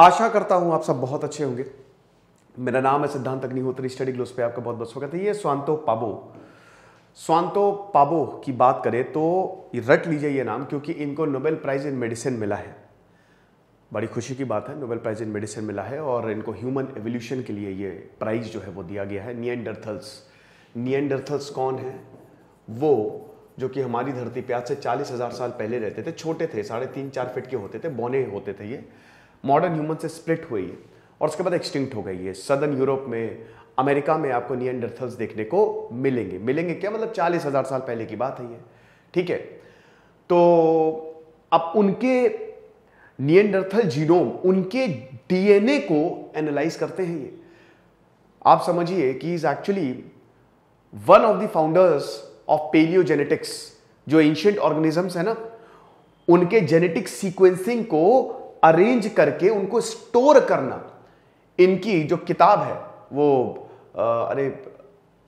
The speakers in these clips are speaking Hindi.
आशा करता हूं आप सब बहुत अच्छे होंगे। मेरा नाम है सिद्धांत अग्निहोत्री, स्टडी ग्लोस पे आपका बहुत बहुत स्वागत है। ये स्वांतो पाबो की बात करें तो रट लीजिए ये नाम, क्योंकि इनको नोबेल प्राइज इन मेडिसिन मिला है। बड़ी खुशी की बात है, नोबेल प्राइज इन मेडिसिन मिला है और इनको ह्यूमन एवोल्यूशन के लिए ये प्राइज जो है वो दिया गया है। निएंडरथल्स कौन है? वो जो कि हमारी धरती पे आज से 40,000 साल पहले रहते थे, छोटे थे, 3.5-4 फीट के होते थे, बौने होते थे। ये मॉडर्न ह्यूमन से स्प्लिट हुई है और उसके बाद एक्सटिंक्ट हो गई है। सदर्न यूरोप में, अमेरिका में आपको निएंडरथल्स देखने को मिलेंगे क्या मतलब 40,000 साल पहले की बात है ये, ठीक है। तो अब उनके निएंडरथल जीनोम, उनके डीएनए को एनालाइज करते हैं ये। आप समझिए कि is actually one of the founders of paleogenetics. जो एंशिएंट ऑर्गेनिजम्स है ना, उनके जेनेटिक सीक्वेंसिंग को अरेंज करके उनको स्टोर करना, इनकी जो किताब है वो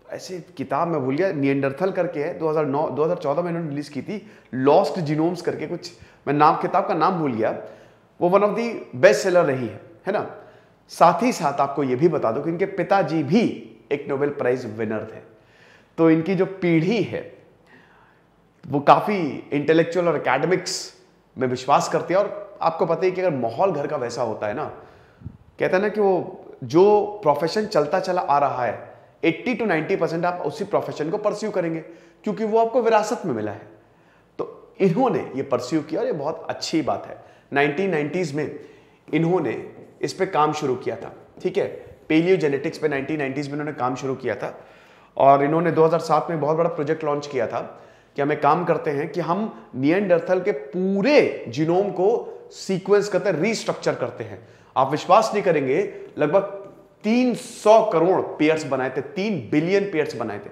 ऐसे किताब मैं भूल गया, निएंडरथल करके है, 2014 में इन्होंने रिलीज की थी, लॉस्ट जीनोम्स करके कुछ, मैं किताब का नाम भूल गया। वो one of the best seller रही है ना। साथ ही साथ आपको ये भी बता दो कि इनके पिताजी भी एक नोबेल प्राइज विनर थे। तो इनकी जो पीढ़ी है वो काफी इंटेलेक्चुअल और एकेडमिक्स में विश्वास करती है। और आपको पता है कि अगर माहौल घर का वैसा होता है ना, कहते हैं ना कि वो जो प्रोफेशन चलता चला आ रहा है 80 to 90% आप उसी प्रोफेशन को परस्यू करेंगे, क्योंकि वो आपको विरासत में मिला है। तो इन्होंने ये परस्यू किया और ये बहुत अच्छी बात है। 1990s में इन्होंने इस पे काम शुरू किया था, ठीक है। पेलियोजेनेटिक्स पे 1990s में इन्होंने काम शुरू किया था और इन्होंने 2007 में बहुत बड़ा प्रोजेक्ट लॉन्च किया था कि हमें काम करते हैं कि हम निएंडरथल के पूरे जीनोम को सीक्वेंस करते हैं, रीस्ट्रक्चर करते हैं। आप विश्वास नहीं करेंगे, लगभग 300 करोड़ पेयर्स बनाए थे, 3 बिलियन पेयर्स बनाए थे।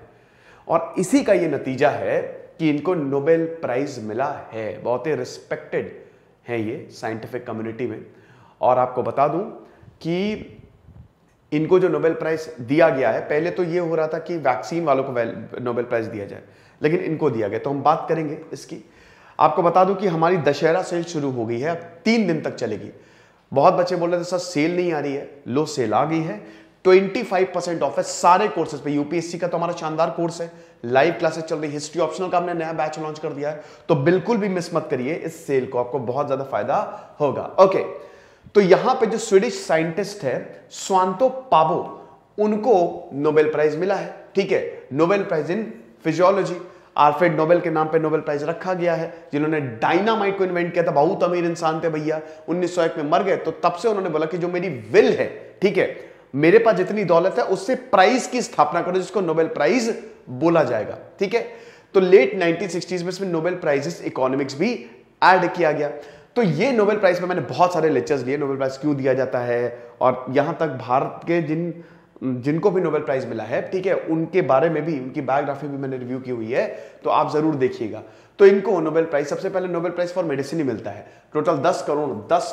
और इसी का ये नतीजा है कि इनको नोबेल प्राइज मिला है। बहुत ही रिस्पेक्टेड है ये साइंटिफिक कम्युनिटी में। और आपको बता दूं कि इनको जो नोबेल प्राइज दिया गया है, पहले तो ये हो रहा था कि वैक्सीन वालों को नोबेल प्राइज दिया जाए, लेकिन इनको दिया गया, तो हम बात करेंगे इसकी। आपको बता दूं कि हमारी दशहरा सेल शुरू हो गई है, अब 3 दिन तक चलेगी। बहुत बच्चे बोल रहे थे सर सेल नहीं आ रही है, लो सेल आ गई है। 25% ऑफ है सारे कोर्सेज पे। यूपीएससी का तो हमारा शानदार कोर्स है, लाइव क्लासेस चल रही, हिस्ट्री ऑप्शनल का हमने नया बैच लॉन्च कर दिया है। तो बिल्कुल भी मिस मत करिए इस सेल को, आपको बहुत ज्यादा फायदा होगा। ओके, तो यहां पे जो स्वीडिश साइंटिस्ट है स्वांतो पाबो, उनको नोबेल प्राइज मिला है, ठीक है। Nobel Prize in physiology, Alfred Nobel के नाम पे नोबेल प्राइज रखा गया है, जिन्होंने डायनामाइट को इन्वेंट किया था। बहुत अमीर इंसान थे भैया, 1901 में मर गए। तो तब से उन्होंने बोला कि जो मेरी विल है, ठीक है, मेरे पास जितनी दौलत है उससे प्राइज की स्थापना करो जिसको नोबेल प्राइज बोला जाएगा, ठीक है। तो लेट 1960s में इसमें नोबेल प्राइजेस इकोनॉमिक्स भी ऐड किया गया। तो ये नोबेल प्राइज में मैंने बहुत सारे लेक्चर्स लिए, नोबेल प्राइज क्यों दिया जाता है, और यहां तक भारत के जिनको भी नोबेल प्राइज मिला है, ठीक है, उनके बारे में भी, उनकी बायोग्राफी भी मैंने रिव्यू की हुई है, तो आप जरूर देखिएगा। तो इनको नोबेल प्राइज, सबसे पहले नोबेल प्राइज फॉर मेडिसिन ही मिलता है। टोटल 10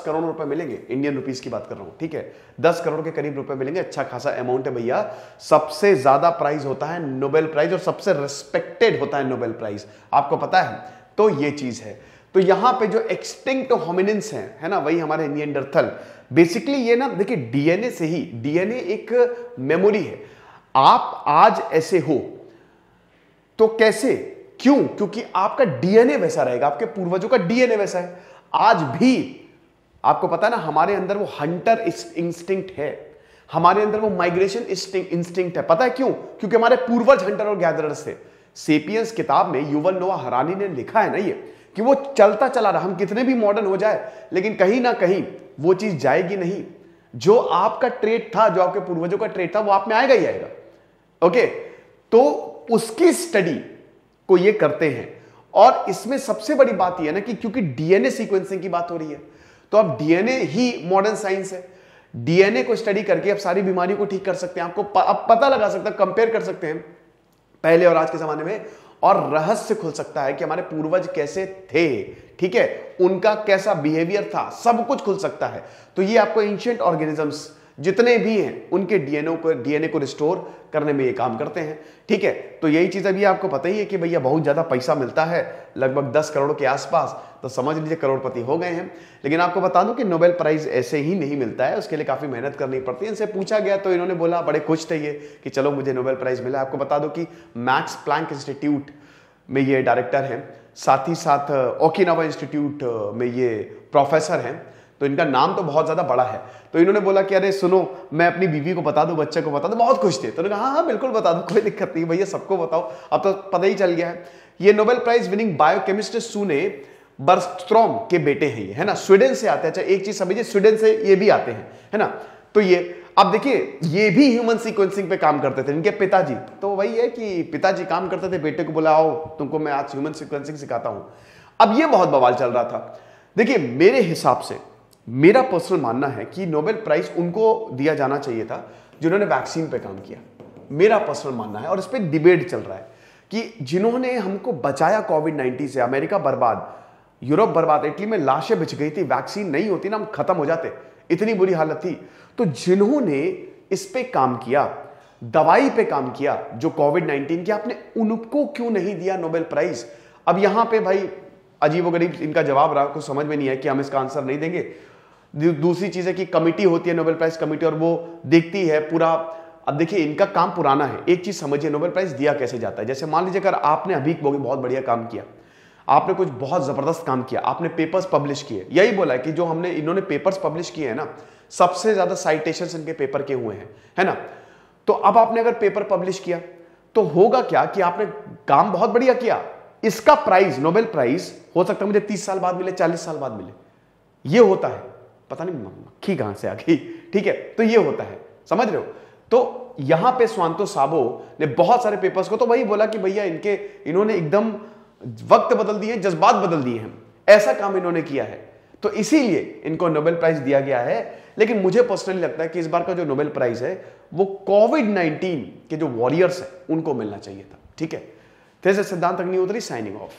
करोड़ रुपए मिलेंगे, इंडियन रुपीस की बात कर रहा हूं, ठीक है। 10 करोड़ के करीब रुपए मिलेंगे, अच्छा खासा अमाउंट है भैया। सबसे ज्यादा प्राइज होता है नोबेल प्राइज और सबसे रिस्पेक्टेड होता है नोबेल प्राइज, आपको पता है। तो ये चीज है। तो यहां पे जो एक्सटिंक्ट होमिनिन्स हैं, है ना, वही हमारे निएंडरथल। बेसिकली ये ना देखिए, डीएनए से ही, डीएनए एक मेमोरी है। आप आज ऐसे हो तो कैसे, क्यों? क्योंकि आपका डीएनए वैसा रहेगा, आपके पूर्वजों का डीएनए वैसा है। आज भी आपको पता है ना, हमारे अंदर वो हंटर इंस्टिंक्ट है, हमारे अंदर वो माइग्रेशन इंस्टिंक्ट है। पता है क्यों? क्योंकि हमारे पूर्वज हंटर और गैदरर्स थे। सेपियंस किताब में युवल नोआ हरानी ने लिखा है ना ये, कि वो चलता चला रहा, हम कितने भी मॉडर्न हो जाए, लेकिन कहीं ना कहीं वो चीज जाएगी नहीं। जो आपका ट्रेट था, जो आपके पूर्वजों का ट्रेट था, वो आप में आएगा ही आएगा। ओके, तो उसकी स्टडी को ये करते हैं। और इसमें सबसे बड़ी बात यह है ना कि क्योंकि डीएनए सीक्वेंसिंग की बात हो रही है, तो अब डीएनए ही मॉडर्न साइंस है। डीएनए को स्टडी करके आप सारी बीमारियों को ठीक कर सकते हैं। आपको अब पता लगा सकते हैं, कंपेयर कर सकते हैं पहले और आज के जमाने में, और रहस्य खुल सकता है कि हमारे पूर्वज कैसे थे, ठीक है, उनका कैसा बिहेवियर था, सब कुछ खुल सकता है। तो ये आपको एंशिएंट ऑर्गेनिजम्स जितने भी हैं उनके डीएनए को रिस्टोर करने में ये काम करते हैं। ठीक है, तो यही चीज अभी आपको पता ही है कि भैया बहुत ज्यादा पैसा मिलता है, लगभग 10 करोड़ के आसपास, तो समझ लीजिए करोड़पति हो गए हैं। लेकिन आपको बता दूं कि नोबेल प्राइज ऐसे ही नहीं मिलता है, उसके लिए काफी मेहनत करनी पड़ती है। इनसे पूछा गया तो इन्होंने बोला, बड़े खुश थे ये कि चलो मुझे नोबेल प्राइज मिला। आपको बता दो कि मैक्स प्लैंक इंस्टीट्यूट में ये डायरेक्टर हैं, साथ ही साथ ओकिनावा इंस्टीट्यूट में ये प्रोफेसर हैं, तो इनका नाम तो बहुत ज्यादा बड़ा है। तो इन्होंने बोला कि अरे सुनो, मैं अपनी बीवी को बता दूं, बच्चे को बता दूं। बहुत खुश थे, तो उन्होंने कहा हाँ बिल्कुल बता दो, कोई दिक्कत नहीं भैया, सबको बताओ, अब तो पता ही चल गया है। ये नोबेल प्राइज विनिंग बायोकेमिस्ट सुने बर्स्ट्रॉम के बेटे हैं ये, है ना, स्वीडन से आते हैं। अच्छा एक चीज समझिए, स्वीडन से ये भी आते हैं, है ना। तो ये अब देखिए, ये भी ह्यूमन सीक्वेंसिंग पे काम करते थे, इनके पिताजी। तो वही है कि पिताजी काम करते थे, बेटे को बोला आओ तुमको मैं आज ह्यूमन सीक्वेंसिंग सिखाता हूं। अब ये बहुत बवाल चल रहा था। देखिए मेरे हिसाब से, मेरा पर्सनल मानना है कि नोबेल प्राइज उनको दिया जाना चाहिए था जिन्होंने वैक्सीन पे काम किया। मेरा पर्सनल मानना है, और इस पे डिबेट चल रहा है कि जिन्होंने हमको बचाया कोविड-19 से। अमेरिका बर्बाद, यूरोप बर्बाद, इटली में लाशें बिछ गई थी, वैक्सीन नहीं होती ना हम खत्म हो जाते, इतनी बुरी हालत थी। तो जिन्होंने इस पे काम किया, दवाई पे काम किया जो कोविड-19 की, आपने उनको क्यों नहीं दिया नोबेल प्राइज? अब यहां पे भाई अजीबोगरीब इनका जवाब रहा, कुछ समझ में नहीं है कि हम इसका आंसर नहीं देंगे। दूसरी चीज है कि कमिटी होती है, नोबेल प्राइज कमिटी, और वो देखती है पूरा। अब देखिए इनका काम पुराना है। एक चीज समझिए, नोबेल प्राइज दिया कैसे जाता है। जैसे मान लीजिए अगर आपने अभी बहुत बढ़िया काम किया, आपने कुछ बहुत जबरदस्त काम किया, आपने पेपर्स पब्लिश किए, यही बोला है कि जो इन्होंने पेपर्स पब्लिश किए हैं ना, सबसे ज्यादा साइटेशंस इनके पेपर के हुए हैं, है ना। तो अब आपने अगर पेपर पब्लिश किया तो होगा क्या कि आपने काम बहुत बढ़िया किया, इसका प्राइज, नोबेल प्राइज हो सकता है मुझे 30 साल बाद मिले, 40 साल बाद मिले। ये होता है, पता नहीं मक्खी कहां से आ गई। ठीक है, तो ये होता है, समझ रहे हो। तो यहां पे स्वांतो साबो ने बहुत सारे पेपर्स को तो वही बोला कि भैया इन्होंने एकदम वक्त बदल दिए, जज्बात बदल दिए हैं, ऐसा काम इन्होंने किया है, तो इसीलिए इनको नोबेल प्राइज दिया गया है। लेकिन मुझे पर्सनली लगता है कि इस बार का जो नोबेल प्राइज है वो कोविड-19 के जो वॉरियर्स हैं उनको मिलना चाहिए था। ठीक है, सिद्धांत अग्निहोत्री साइनिंग ऑफ।